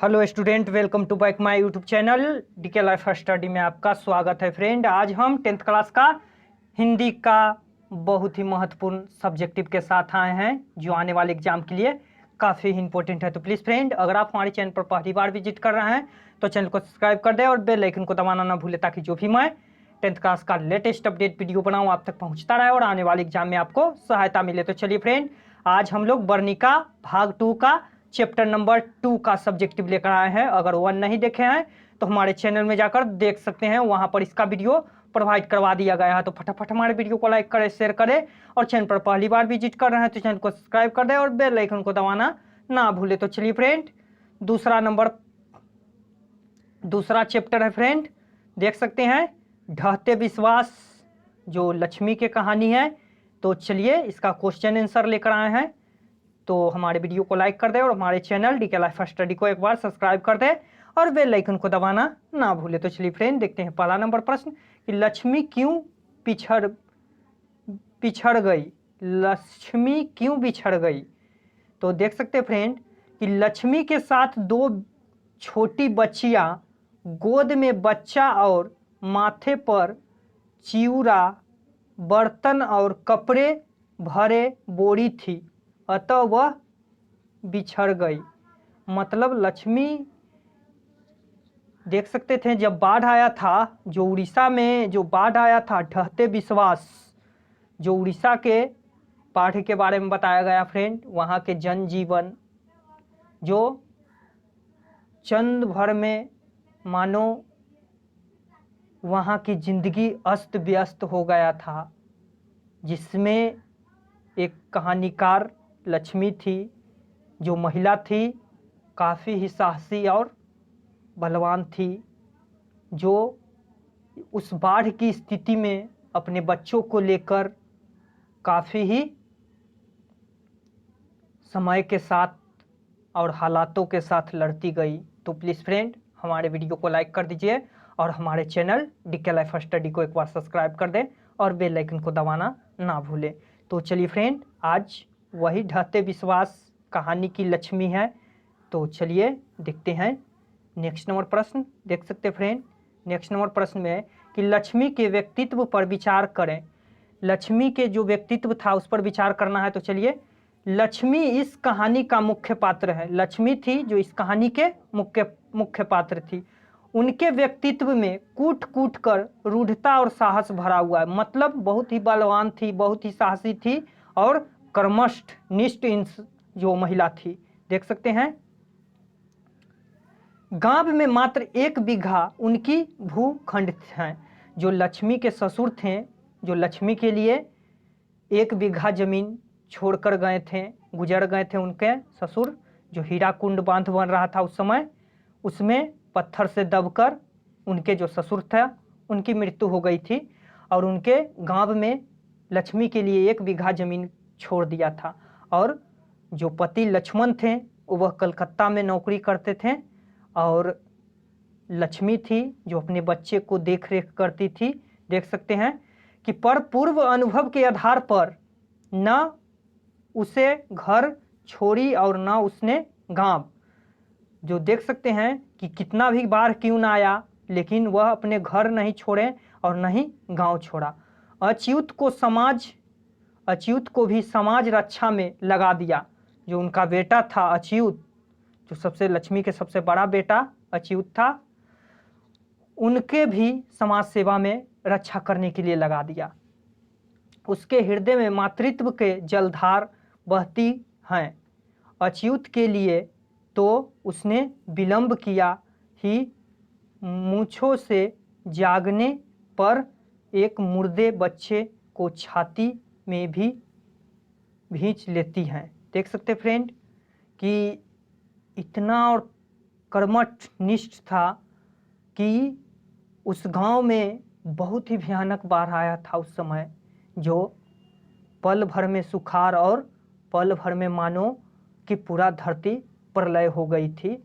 Hello student, welcome to back my YouTube channel DK life study में आपका स्वागत है। फ्रेंड, आज हम 10th क्लास का हिंदी का बहुत ही महत्वपूर्ण सब्जेक्टिव के साथ आए हैं जो आने वाले एग्जाम के लिए काफ़ी इंपॉर्टेंट है। तो प्लीज़ फ्रेंड, अगर आप हमारे चैनल पर पहली बार विजिट कर रहे हैं तो चैनल को सब्सक्राइब कर दें और बेल आइकन को दबाना ना भूलें ताकि जो भी मैं 10th क्लास का लेटेस्ट अपडेट वीडियो बनाऊँ आप तक पहुँचता रहे और आने वाले एग्जाम में आपको सहायता मिले। तो चलिए फ्रेंड, आज हम लोग वर्णिका भाग 2 का चैप्टर नंबर 2 का सब्जेक्टिव लेकर आए हैं। अगर 1 नहीं देखे हैं तो हमारे चैनल में जाकर देख सकते हैं, वहां पर इसका वीडियो प्रोवाइड करवा दिया गया है। तो फटाफट हमारे वीडियो को लाइक करें, शेयर करें और चैनल पर पहली बार विजिट कर रहे हैं तो चैनल को सब्सक्राइब कर दें और बेल आइकन को दबाना ना भूले। तो चलिए फ्रेंड, दूसरा चैप्टर है फ्रेंड, देख सकते हैं ढहते विश्वास, जो लक्ष्मी की कहानी है। तो चलिए इसका क्वेश्चन आंसर लेकर आए हैं। तो हमारे वीडियो को लाइक कर दें और हमारे चैनल डीके लाइफ स्टडी को एक बार सब्सक्राइब कर दें और बेल आइकन को दबाना ना भूले। तो चलिए फ्रेंड, देखते हैं पहला नंबर प्रश्न कि लक्ष्मी क्यों पिछड़ गई। लक्ष्मी क्यों बिछड़ गई। तो देख सकते हैं फ्रेंड कि लक्ष्मी के साथ 2 छोटी बच्चियां गोद में बच्चा और माथे पर चिउरा, बर्तन और कपड़े भरे बोरी थी, अतः वह बिछड़ गई। मतलब लक्ष्मी, देख सकते थे जब बाढ़ आया था, जो उड़ीसा में जो बाढ़ आया था, ढहते विश्वास, जो उड़ीसा के बाढ़ के बारे में बताया गया फ्रेंड। वहाँ के जनजीवन जो चंद भर में मानो वहाँ की जिंदगी अस्त व्यस्त हो गया था, जिसमें एक कहानीकार लक्ष्मी थी, जो महिला थी, काफ़ी ही साहसी और बलवान थी, जो उस बाढ़ की स्थिति में अपने बच्चों को लेकर काफ़ी ही समय के साथ और हालातों के साथ लड़ती गई। तो प्लीज़ फ्रेंड, हमारे वीडियो को लाइक कर दीजिए और हमारे चैनल डीके लाइफ स्टडी को एक बार सब्सक्राइब कर दें और बेल आइकन को दबाना ना भूलें। तो चलिए फ्रेंड, आज वही ढहते विश्वास कहानी की लक्ष्मी है। तो चलिए देखते हैं नेक्स्ट नंबर प्रश्न। देख सकते हैं फ्रेंड, नेक्स्ट नंबर प्रश्न में है कि लक्ष्मी के व्यक्तित्व पर विचार करें। लक्ष्मी के जो व्यक्तित्व था उस पर विचार करना है। तो चलिए, लक्ष्मी इस कहानी का मुख्य पात्र है। लक्ष्मी थी जो इस कहानी के मुख्य पात्र थी। उनके व्यक्तित्व में कूट कूट कर रूढ़ता और साहस भरा हुआ है। मतलब बहुत ही बलवान थी, बहुत ही साहसी थी और कर्मठ निष्ठ जो महिला थी। देख सकते हैं, गांव में मात्र 1 बीघा उनकी भूखंड है। जो लक्ष्मी के ससुर थे, जो लक्ष्मी के लिए 1 बीघा जमीन छोड़कर गए थे, गुजर गए थे उनके ससुर। जो हीरा कुंड बांध बन रहा था उस समय, उसमें पत्थर से दबकर उनके जो ससुर था उनकी मृत्यु हो गई थी और उनके गांव में लक्ष्मी के लिए 1 बीघा जमीन छोड़ दिया था। और जो पति लक्ष्मण थे वह कलकत्ता में नौकरी करते थे और लक्ष्मी थी जो अपने बच्चे को देख रेख करती थी। देख सकते हैं कि पर पूर्व अनुभव के आधार पर न उसे घर छोड़ी और न उसने गांव। जो देख सकते हैं कि कितना भी बार क्यों ना आया, लेकिन वह अपने घर नहीं छोड़े और न ही गांव छोड़ा। अच्युत को भी समाज रक्षा में लगा दिया। जो उनका बेटा था अच्युत, जो लक्ष्मी के सबसे बड़ा बेटा अच्युत था, उनके भी समाज सेवा में रक्षा करने के लिए लगा दिया। उसके हृदय में मातृत्व के जलधार बहती हैं। अच्युत के लिए तो उसने विलंब किया ही, मूंछों से जागने पर एक मुर्दे बच्चे को छाती में भी भींच लेती हैं। देख सकते फ्रेंड कि इतना और कर्मठ निष्ठ था कि उस गांव में बहुत ही भयानक बाढ़ आया था उस समय, जो पल भर में सुखाड़ और पल भर में मानो कि पूरा धरती प्रलय हो गई थी।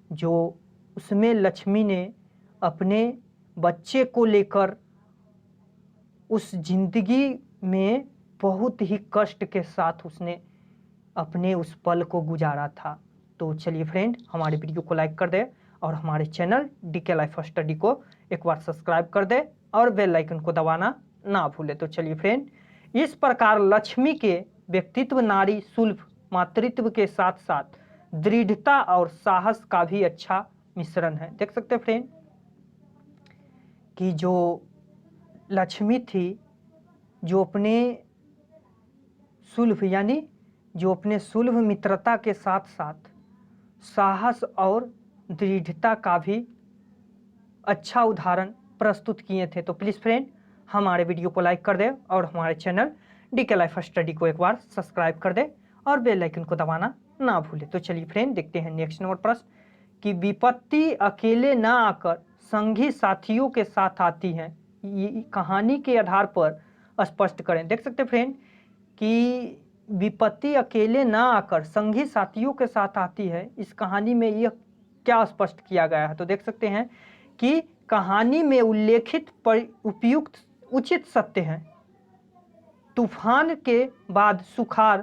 जो उसमें लक्ष्मी ने अपने बच्चे को लेकर उस जिंदगी में बहुत ही कष्ट के साथ उसने अपने उस पल को गुजारा था। तो चलिए फ्रेंड, हमारे वीडियो को लाइक कर दे और हमारे चैनल डीके लाइफ स्टडी को एक बार सब्सक्राइब कर दे और बेल आइकन को दबाना ना भूले। तो चलिए फ्रेंड, इस प्रकार लक्ष्मी के व्यक्तित्व नारी सुलभ मातृत्व के साथ साथ दृढ़ता और साहस का भी अच्छा मिश्रण है। देख सकते हैं फ्रेंड कि जो लक्ष्मी थी, जो अपने सुलभ यानी जो अपने सुलभ मित्रता के साथ साथ साहस और दृढ़ता का भी अच्छा उदाहरण प्रस्तुत किए थे। तो प्लीज़ फ्रेंड, हमारे वीडियो को लाइक कर दे और हमारे चैनल डीके लाइफ स्टडी को एक बार सब्सक्राइब कर दे और बेल आइकन को दबाना ना भूले। तो चलिए फ्रेंड, देखते हैं नेक्स्ट नंबर प्रश्न कि विपत्ति अकेले ना आकर संगी साथियों के साथ आती है, ये कहानी के आधार पर स्पष्ट करें। देख सकते फ्रेंड कि विपत्ति अकेले ना आकर संगी साथियों के साथ आती है, इस कहानी में यह क्या स्पष्ट किया गया है। तो देख सकते हैं कि कहानी में उल्लेखित उपयुक्त उचित सत्य हैं। तूफान के बाद सुखाड़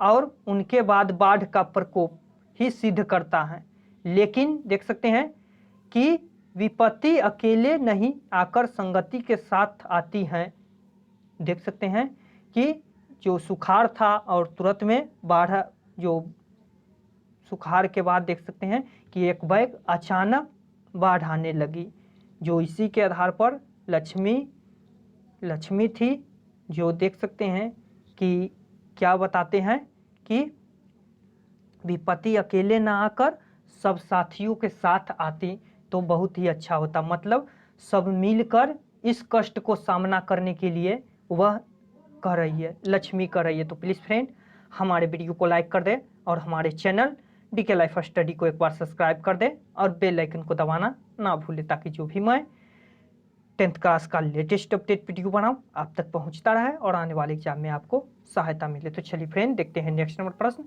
और उनके बाद बाढ़ का प्रकोप ही सिद्ध करता है, लेकिन देख सकते हैं कि विपत्ति अकेले नहीं आकर संगति के साथ आती हैं। देख सकते हैं कि जो सुखाड़ था और तुरंत में बाढ़, जो सुखाड़ के बाद देख सकते हैं कि एक बैग अचानक बाढ़ आने लगी, जो इसी के आधार पर लक्ष्मी थी, जो देख सकते हैं कि क्या बताते हैं कि विपत्ति अकेले ना आकर सब साथियों के साथ आती तो बहुत ही अच्छा होता, मतलब सब मिलकर इस कष्ट को सामना करने के लिए वह कर रही है, लक्ष्मी कर रही है। तो प्लीज़ फ्रेंड, हमारे वीडियो को लाइक कर दे और हमारे चैनल डीके लाइफ स्टडी को एक बार सब्सक्राइब कर दे और बेल आइकन को दबाना ना भूले, ताकि जो भी मैं 10th क्लास का लेटेस्ट अपडेट वीडियो बनाऊं आप तक पहुंचता रहे और आने वाले एग्जाम में आपको सहायता मिले। तो चलिए फ्रेंड, देखते हैं नेक्स्ट नंबर प्रश्न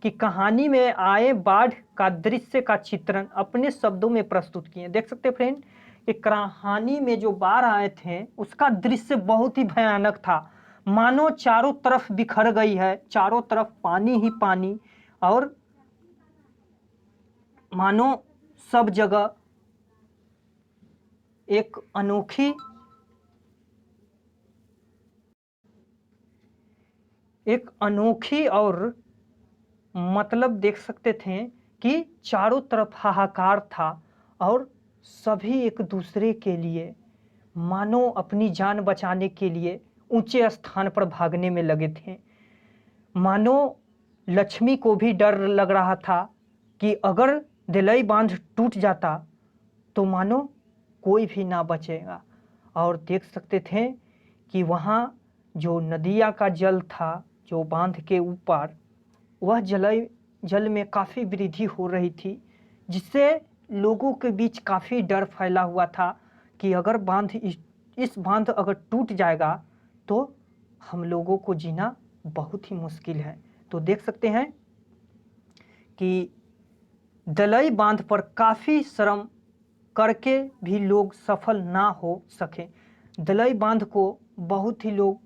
कि कहानी में आए बाढ़ का दृश्य का चित्रण अपने शब्दों में प्रस्तुत किए। देख सकते हैं फ्रेंड कि कहानी में जो बाढ़ आए थे उसका दृश्य बहुत ही भयानक था, मानो चारों तरफ बिखर गई है, चारों तरफ पानी ही पानी और मानो सब जगह एक अनोखी और मतलब देख सकते थे कि चारों तरफ हाहाकार था और सभी एक दूसरे के लिए मानो अपनी जान बचाने के लिए ऊंचे स्थान पर भागने में लगे थे। मानो लक्ष्मी को भी डर लग रहा था कि अगर दिलई बांध टूट जाता तो मानो कोई भी ना बचेगा। और देख सकते थे कि वहाँ जो नदिया का जल था, जो बांध के ऊपर, वह जल में काफ़ी वृद्धि हो रही थी, जिससे लोगों के बीच काफ़ी डर फैला हुआ था कि अगर इस बांध अगर टूट जाएगा तो हम लोगों को जीना बहुत ही मुश्किल है। तो देख सकते हैं कि दलई बांध पर काफ़ी श्रम करके भी लोग सफल ना हो सके। दलई बांध को बहुत ही लोग,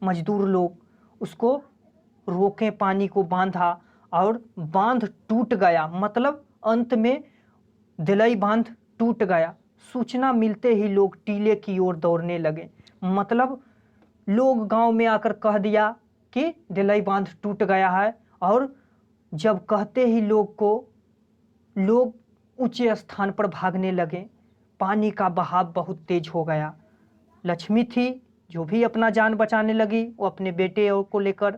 मजदूर लोग उसको रोके, पानी को बांधा और बांध टूट गया, मतलब अंत में दलई बांध टूट गया। सूचना मिलते ही लोग टीले की ओर दौड़ने लगे, मतलब लोग गांव में आकर कह दिया कि दलई बांध टूट गया है, और जब कहते ही लोग ऊंचे स्थान पर भागने लगे। पानी का बहाव बहुत तेज हो गया। लक्ष्मी थी जो भी अपना जान बचाने लगी, वो अपने बेटे को लेकर।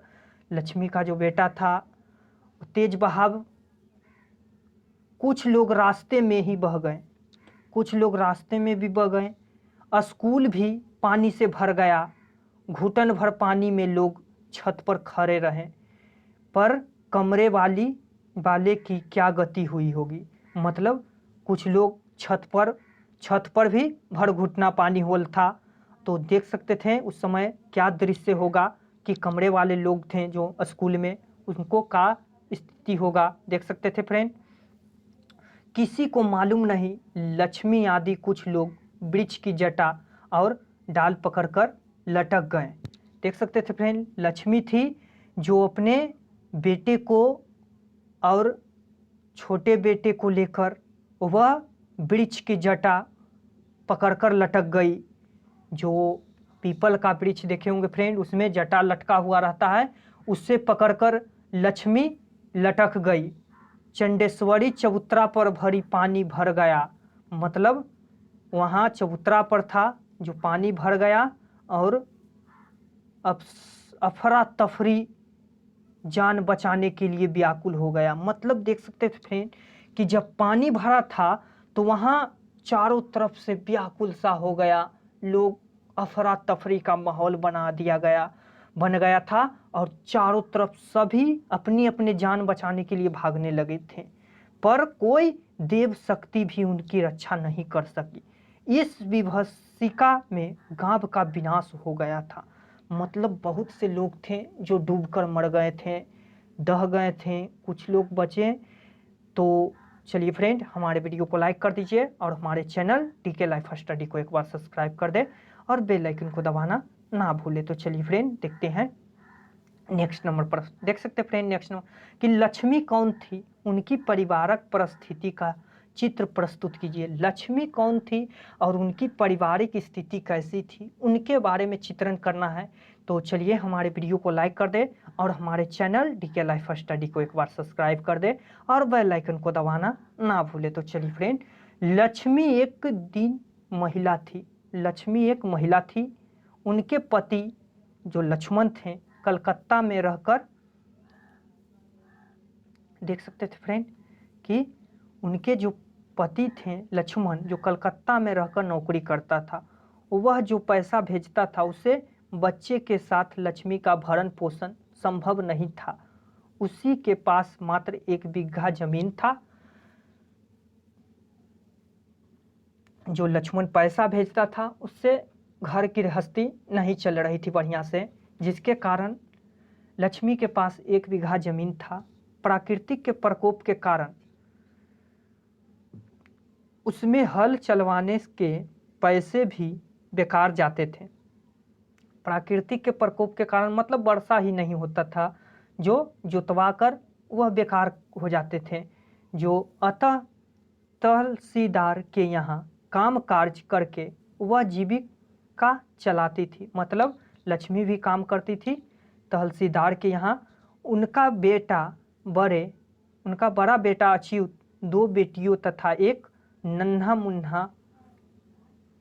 लक्ष्मी का जो बेटा था, तेज बहाव, कुछ लोग रास्ते में ही बह गए, कुछ लोग रास्ते में भी बह गए। स्कूल भी पानी से भर गया, घुटन भर पानी में लोग छत पर खड़े रहे, पर कमरे वाले की क्या गति हुई होगी, मतलब कुछ लोग छत पर भी भर घुटना पानी होल था। तो देख सकते थे उस समय क्या दृश्य होगा कि कमरे वाले लोग थे जो स्कूल में, उनको क्या स्थिति होगा। देख सकते थे फ्रेंड, किसी को मालूम नहीं, लक्ष्मी आदि कुछ लोग वृक्ष की जटा और डाल पकड़कर लटक गए। देख सकते थे फ्रेंड, लक्ष्मी थी जो अपने बेटे को और छोटे बेटे को लेकर वह वृक्ष की जटा पकड़कर लटक गई। जो पीपल का वृक्ष देखे होंगे फ्रेंड, उसमें जटा लटका हुआ रहता है, उससे पकड़कर लक्ष्मी लटक गई। चंडेश्वरी चबूतरा पर भरी पानी भर गया, मतलब वहाँ चबूतरा पर था जो पानी भर गया और अफरा तफरी जान बचाने के लिए व्याकुल हो गया। मतलब देख सकते थे फ्रेंड कि जब पानी भरा था तो वहाँ चारों तरफ से व्याकुल सा हो गया, लोग अफरा तफरी का माहौल बन गया था और चारों तरफ सभी अपनी अपनी जान बचाने के लिए भागने लगे थे, पर कोई देव शक्ति भी उनकी रक्षा नहीं कर सकी। इस विभीषिका में गांव का विनाश हो गया था। मतलब बहुत से लोग थे जो डूबकर मर गए थे, दह गए थे, कुछ लोग बचे। तो चलिए फ्रेंड, हमारे वीडियो को लाइक कर दीजिए और हमारे चैनल टीके लाइफ स्टडी को एक बार सब्सक्राइब कर दे और बेल आइकन को दबाना ना भूले। तो चलिए फ्रेंड, देखते हैं नेक्स्ट नंबर पर। देख सकते फ्रेंड नेक्स्ट नंबर कि लक्ष्मी कौन थी, उनकी पारिवारिक परिस्थिति का चित्र प्रस्तुत कीजिए। लक्ष्मी कौन थी और उनकी पारिवारिक स्थिति कैसी थी, उनके बारे में चित्रण करना है। तो चलिए हमारे वीडियो को लाइक कर दे और हमारे चैनल डीके लाइफ स्टडी को एक बार सब्सक्राइब कर दे और बेल आइकन को दबाना ना भूले। तो चलिए फ्रेंड, लक्ष्मी एक दिन महिला थी। लक्ष्मी एक महिला थी। उनके पति जो लक्ष्मण थे कलकत्ता में रहकर, देख सकते थे फ्रेंड कि उनके जो पति थे लक्ष्मण, जो कलकत्ता में रहकर नौकरी करता था, वह जो पैसा भेजता था उसे बच्चे के साथ लक्ष्मी का भरण पोषण संभव नहीं था। उसी के पास मात्र 1 बीघा जमीन था। जो लक्ष्मण पैसा भेजता था उससे घर की गृहस्थी नहीं चल रही थी बढ़िया से, जिसके कारण लक्ष्मी के पास 1 बीघा जमीन था। प्राकृतिक के प्रकोप के कारण उसमें हल चलवाने के पैसे भी बेकार जाते थे। प्राकृतिक के प्रकोप के कारण मतलब वर्षा ही नहीं होता था, जो जोतवा कर वह बेकार हो जाते थे। जो अतः तहसीलदार के यहाँ काम कार्य करके वह जीविका चलाती थी। मतलब लक्ष्मी भी काम करती थी तहसीलदार के यहाँ। उनका बड़ा बेटा अच्युत, 2 बेटियों तथा एक नन्हा मुन्ना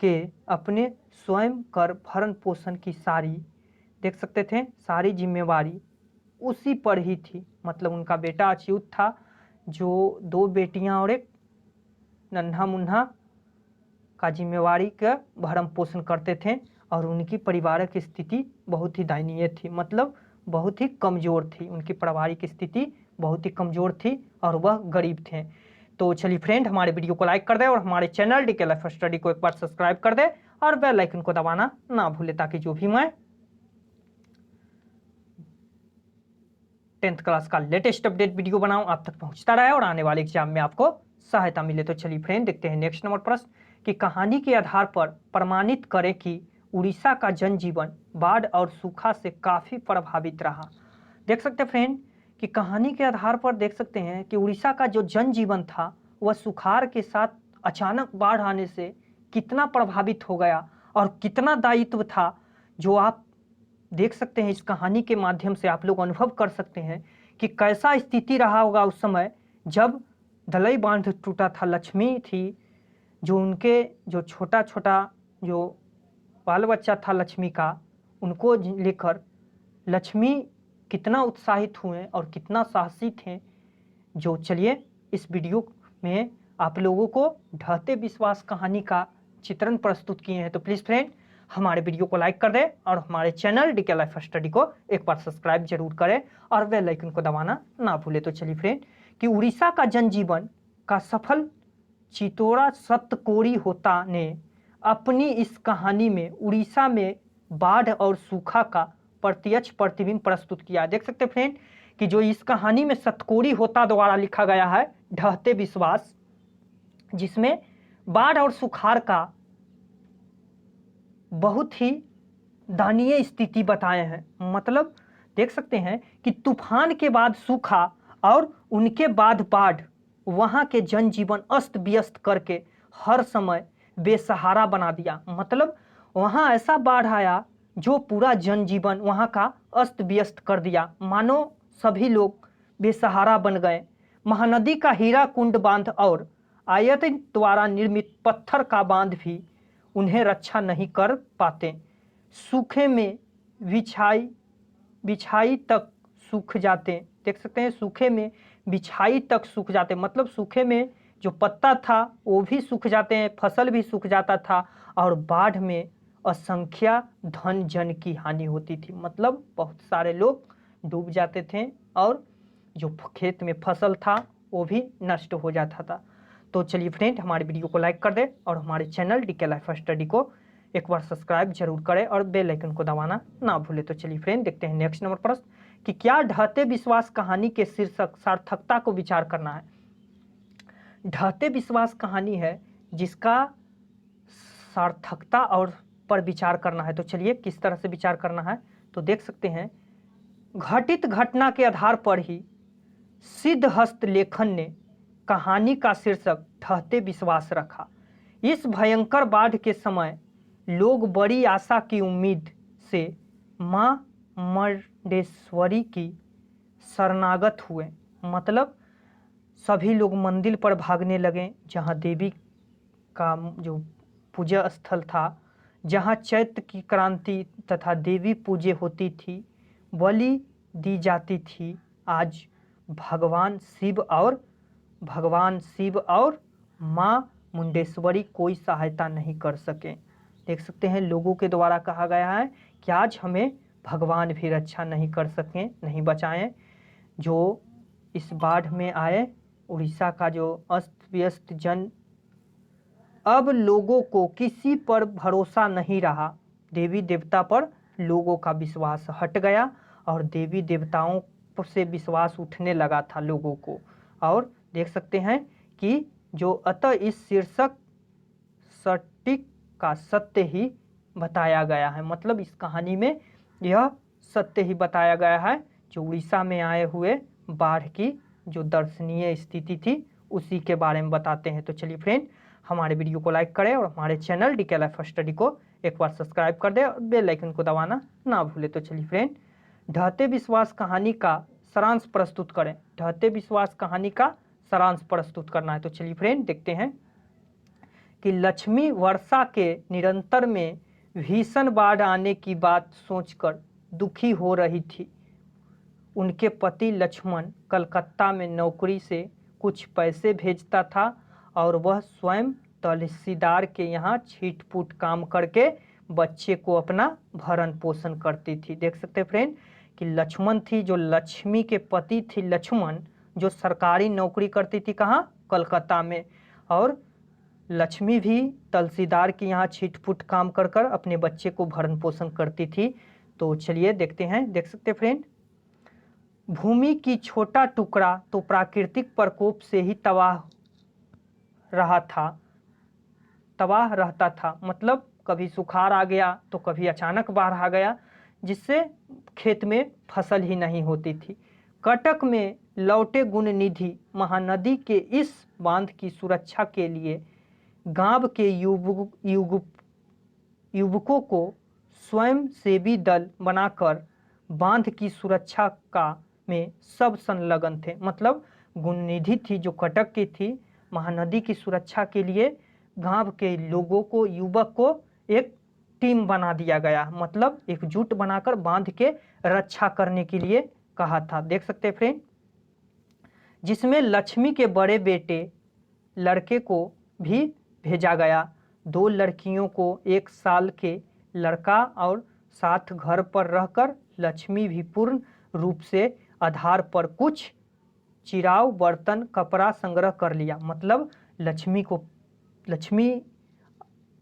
के अपने स्वयं कर भरण पोषण की सारी, देख सकते थे, सारी जिम्मेवारी उसी पर ही थी। मतलब उनका बेटा अच्युत था, जो 2 बेटियां और एक नन्हा मुन्ना का जिम्मेवारी का भरण पोषण करते थे और उनकी पारिवारिक स्थिति बहुत ही दयनीय थी। मतलब बहुत ही कमज़ोर थी, उनकी पारिवारिक स्थिति बहुत ही कमज़ोर थी और वह गरीब थे। तो चलिए फ्रेंड, हमारे वीडियो को लाइक कर दे और हमारे चैनल डीके लाइफ स्टडी को एक बार सब्सक्राइब कर दे और बेल आइकन को दबाना ना भूले, ताकि जो भी मैं 10th क्लास का लेटेस्ट अपडेट वीडियो बनाऊं आप तक पहुंचता रहे और आने वाले एग्जाम में आपको सहायता मिले। तो चलिए फ्रेंड, देखते हैं नेक्स्ट नंबर प्रश्न कि कहानी के आधार पर प्रमाणित करें कि उड़ीसा का जनजीवन बाढ़ और सूखा से काफ़ी प्रभावित रहा। देख सकते हैं फ्रेंड कि कहानी के आधार पर देख सकते हैं कि उड़ीसा का जो जनजीवन था वह सुखाड़ के साथ अचानक बाढ़ आने से कितना प्रभावित हो गया और कितना दायित्व था, जो आप देख सकते हैं। इस कहानी के माध्यम से आप लोग अनुभव कर सकते हैं कि कैसा स्थिति रहा होगा उस समय जब दलई बांध टूटा था। लक्ष्मी थी, जो उनके जो छोटा छोटा जो बाल बच्चा था लक्ष्मी का, उनको लेकर लक्ष्मी कितना उत्साहित हुए और कितना साहसी थे। जो चलिए इस वीडियो में आप लोगों को ढहते विश्वास कहानी का चित्रण प्रस्तुत किए हैं। तो प्लीज़ फ्रेंड, हमारे वीडियो को लाइक कर दें और हमारे चैनल डीके लाइफ स्टडी को एक बार सब्सक्राइब जरूर करें और बेल आइकन को दबाना ना भूलें। तो चलिए फ्रेंड कि उड़ीसा का जनजीवन का सफल चितोरा सतकोरी होता ने अपनी इस कहानी में उड़ीसा में बाढ़ और सूखा का प्रत्यक्ष प्रतिबिंब प्रस्तुत किया। देख सकते फ्रेंड कि जो इस कहानी में सतकोरी होता द्वारा लिखा गया है ढहते विश्वास, जिसमें बाढ़ और सुखाड़ का बहुत ही दयनीय स्थिति बताए हैं। मतलब देख सकते हैं कि तूफान के बाद सूखा और उनके बाद बाढ़ वहाँ के जनजीवन अस्त व्यस्त करके हर समय बेसहारा बना दिया। मतलब वहाँ ऐसा बाढ़ आया जो पूरा जनजीवन वहाँ का अस्त व्यस्त कर दिया, मानो सभी लोग बेसहारा बन गए। महानदी का हीराकुंड बांध और आयतन द्वारा निर्मित पत्थर का बांध भी उन्हें रक्षा नहीं कर पाते। सूखे में बिछाई तक सूख जाते। देख सकते हैं, सूखे में बिछाई तक सूख जाते, मतलब सूखे में जो पत्ता था वो भी सूख जाते हैं, फसल भी सूख जाता था, और बाढ़ में असंख्य धन जन की हानि होती थी। मतलब बहुत सारे लोग डूब जाते थे और जो खेत में फसल था वो भी नष्ट हो जाता था। तो चलिए फ्रेंड, हमारे वीडियो को लाइक कर दें और हमारे चैनल डीके लाइफ स्टडी को एक बार सब्सक्राइब जरूर करें और बेल आइकन को दबाना ना भूलें। तो चलिए फ्रेंड, देखते हैं नेक्स्ट नंबर प्रश्न कि क्या ढहते विश्वास कहानी के शीर्षक सार्थकता को विचार करना है। ढहते विश्वास कहानी है जिसका सार्थकता और पर विचार करना है। तो चलिए किस तरह से विचार करना है, तो देख सकते हैं, घटित घटना के आधार पर ही सिद्धहस्त लेखन ने कहानी का शीर्षक ढहते विश्वास रखा। इस भयंकर बाढ़ के समय लोग बड़ी आशा की उम्मीद से मां मुंडेश्वरी की शरणागत हुए। मतलब सभी लोग मंदिर पर भागने लगे जहां देवी का जो पूजा स्थल था, जहां चैत्र की क्रांति तथा देवी पूजे होती थी, बलि दी जाती थी। आज भगवान शिव और मां मुंडेश्वरी कोई सहायता नहीं कर सके। देख सकते हैं, लोगों के द्वारा कहा गया है कि आज हमें भगवान भी रक्षा नहीं कर सकें, नहीं बचाएं। जो इस बाढ़ में आए उड़ीसा का जो अस्त व्यस्त जन, अब लोगों को किसी पर भरोसा नहीं रहा। देवी देवता पर लोगों का विश्वास हट गया और देवी देवताओं से विश्वास उठने लगा था लोगों को। और देख सकते हैं कि जो अतः इस शीर्षक सटीक का सत्य ही बताया गया है। मतलब इस कहानी में यह सत्य ही बताया गया है, जो उड़ीसा में आए हुए बाढ़ की जो दर्शनीय स्थिति थी उसी के बारे में बताते हैं। तो चलिए फ्रेंड, हमारे वीडियो को लाइक करें और हमारे चैनल डीके लाइफ स्टडी को एक बार सब्सक्राइब कर दें और बेल आइकन को दबाना ना भूलें। तो चलिए फ्रेंड, ढहते विश्वास कहानी का सारांश प्रस्तुत करें। ढहते विश्वास कहानी का सारांश प्रस्तुत करना है। तो चलिए फ्रेंड, देखते हैं कि लक्ष्मी वर्षा के निरंतर में भीषण बाढ़ आने की बात सोचकर दुखी हो रही थी। उनके पति लक्ष्मण कलकत्ता में नौकरी से कुछ पैसे भेजता था और वह स्वयं तहसीलदार के यहाँ छीट-फूट काम करके बच्चे को अपना भरण पोषण करती थी। देख सकते हैं फ्रेंड कि लक्ष्मण थी, जो लक्ष्मी के पति थी लक्ष्मण, जो सरकारी नौकरी करती थी कहाँ, कलकत्ता में, और लक्ष्मी भी तहसीलदार के यहाँ छीट-फूट काम कर कर अपने बच्चे को भरण पोषण करती थी। तो चलिए देखते हैं, देख सकते हैं फ्रेंड, भूमि की छोटा टुकड़ा तो प्राकृतिक प्रकोप से ही तबाह रहता था। मतलब कभी सुखाड़ आ गया तो कभी अचानक बाढ़ आ गया, जिससे खेत में फसल ही नहीं होती थी। कटक में लौटे गुणनिधि महानदी के इस बांध की सुरक्षा के लिए गांव के युवकों को स्वयं सेवी दल बनाकर बांध की सुरक्षा का में सब संलग्न थे। मतलब गुणनिधि थी जो कटक की थी, महानदी की सुरक्षा के लिए गांव के लोगों को, युवक को एक टीम बना दिया गया। मतलब एकजुट बनाकर बांध के रक्षा करने के लिए कहा था। देख सकते हैं फ्रेंड, जिसमें लक्ष्मी के बड़े बेटे लड़के को भी भेजा गया। 2 लड़कियों को 1 साल के लड़का और साथ घर पर रहकर लक्ष्मी भी पूर्ण रूप से आधार पर कुछ चिराव, बर्तन, कपड़ा संग्रह कर लिया। मतलब लक्ष्मी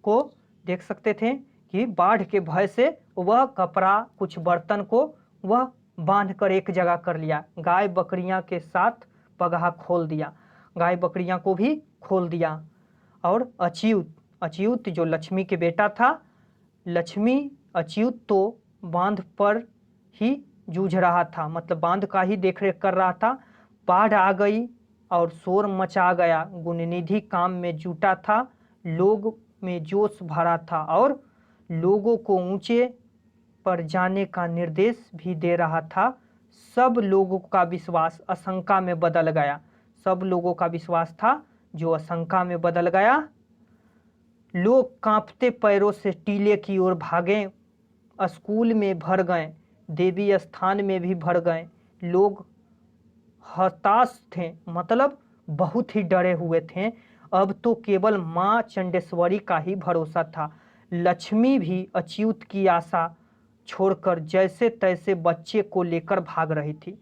को देख सकते थे कि बाढ़ के भय से वह कपड़ा, कुछ बर्तन को वह बांध कर एक जगह कर लिया। गाय बकरियां के साथ पगहा खोल दिया, गाय बकरियां को भी खोल दिया। और अच्युत जो लक्ष्मी के बेटा था, अच्युत तो बांध पर ही जूझ रहा था, मतलब बांध का ही देखरेख कर रहा था। बाढ़ आ गई और शोर मचा गया। गुणनिधि काम में जुटा था, लोग में जोश भरा था और लोगों को ऊंचे पर जाने का निर्देश भी दे रहा था। सब लोगों का विश्वास आशंका में बदल गया। सब लोगों का विश्वास था जो आशंका में बदल गया। लोग कांपते पैरों से टीले की ओर भागे, स्कूल में भर गए, देवी स्थान में भी भर गए। लोग हताश थे, मतलब बहुत ही डरे हुए थे। अब तो केवल माँ चंडेश्वरी का ही भरोसा था। लक्ष्मी भी अच्युत की आशा छोड़कर जैसे तैसे बच्चे को लेकर भाग रही थी।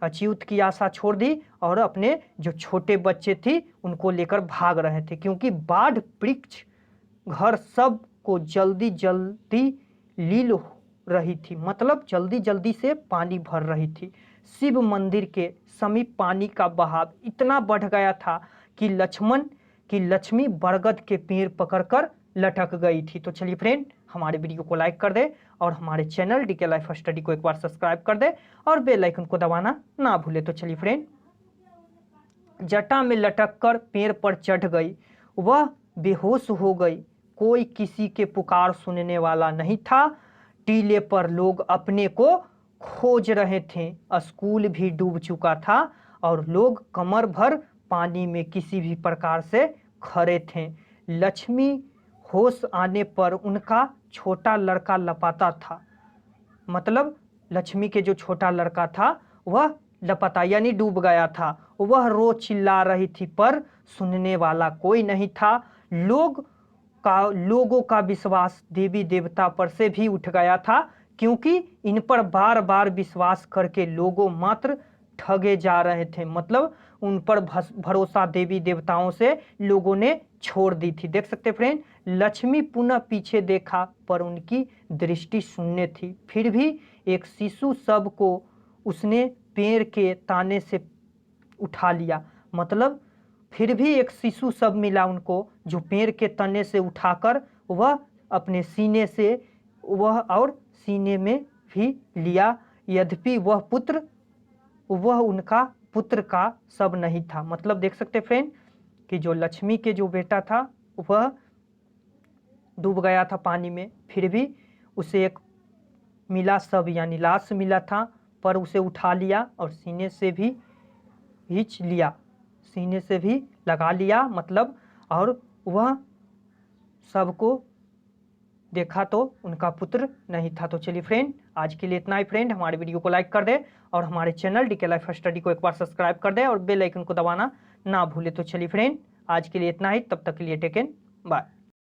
अच्युत की आशा छोड़ दी और अपने जो छोटे बच्चे थी उनको लेकर भाग रहे थे, क्योंकि बाढ़ वृक्ष घर सब को जल्दी जल्दी लील रही थी, मतलब जल्दी जल्दी से पानी भर रही थी। शिव मंदिर के समीप पानी का बहाव इतना बढ़ गया था कि लक्ष्मी बरगद के पेड़ पकड़कर लटक गई थी। तो चलिए फ्रेंड, हमारे वीडियो को लाइक कर दे और हमारे चैनल डीके लाइफ स्टडी को एक बार सब्सक्राइब कर दे और बेल आइकन को दबाना ना भूले। तो चलिए फ्रेंड, जटा में लटककर पेड़ पर चढ़ गई, वह बेहोश हो गई। कोई किसी के पुकार सुनने वाला नहीं था। टीले पर लोग अपने को खोज रहे थे। स्कूल भी डूब चुका था और लोग कमर भर पानी में किसी भी प्रकार से खड़े थे। लक्ष्मी होश आने पर उनका छोटा लड़का लपाता था, मतलब लक्ष्मी के जो छोटा लड़का था वह लपटा यानी डूब गया था। वह रो चिल्ला रही थी पर सुनने वाला कोई नहीं था। लोगों का विश्वास देवी देवता पर से भी उठ गया था, क्योंकि इन पर बार बार विश्वास करके लोगों मात्र ठगे जा रहे थे। मतलब उन पर भरोसा देवी देवताओं से लोगों ने छोड़ दी थी। देख सकते फ्रेंड, लक्ष्मी पुनः पीछे देखा पर उनकी दृष्टि शून्य थी। फिर भी एक शिशु शव को उसने पेड़ के ताने से उठा लिया, मतलब फिर भी एक शिशु शव मिला उनको, जो पेड़ के तने से उठाकर वह अपने सीने से सीने में भी लिया। यद्यपि वह उनका पुत्र का शव नहीं था। मतलब देख सकते फ्रेंड कि जो लक्ष्मी के जो बेटा था वह डूब गया था पानी में, फिर भी उसे एक मिला शव यानी लाश मिला था, पर उसे उठा लिया और सीने से भी खींच लिया, सीने से भी लगा लिया, मतलब और वह सबको देखा तो उनका पुत्र नहीं था। तो चलिए फ्रेंड, आज के लिए इतना ही फ्रेंड। हमारे वीडियो को लाइक कर दे और हमारे चैनल डीके लाइफ स्टडी को एक बार सब्सक्राइब कर दे और बेल आइकन को दबाना ना भूले। तो चलिए फ्रेंड, आज के लिए इतना ही, तब तक के लिए टेक केयर, बाय।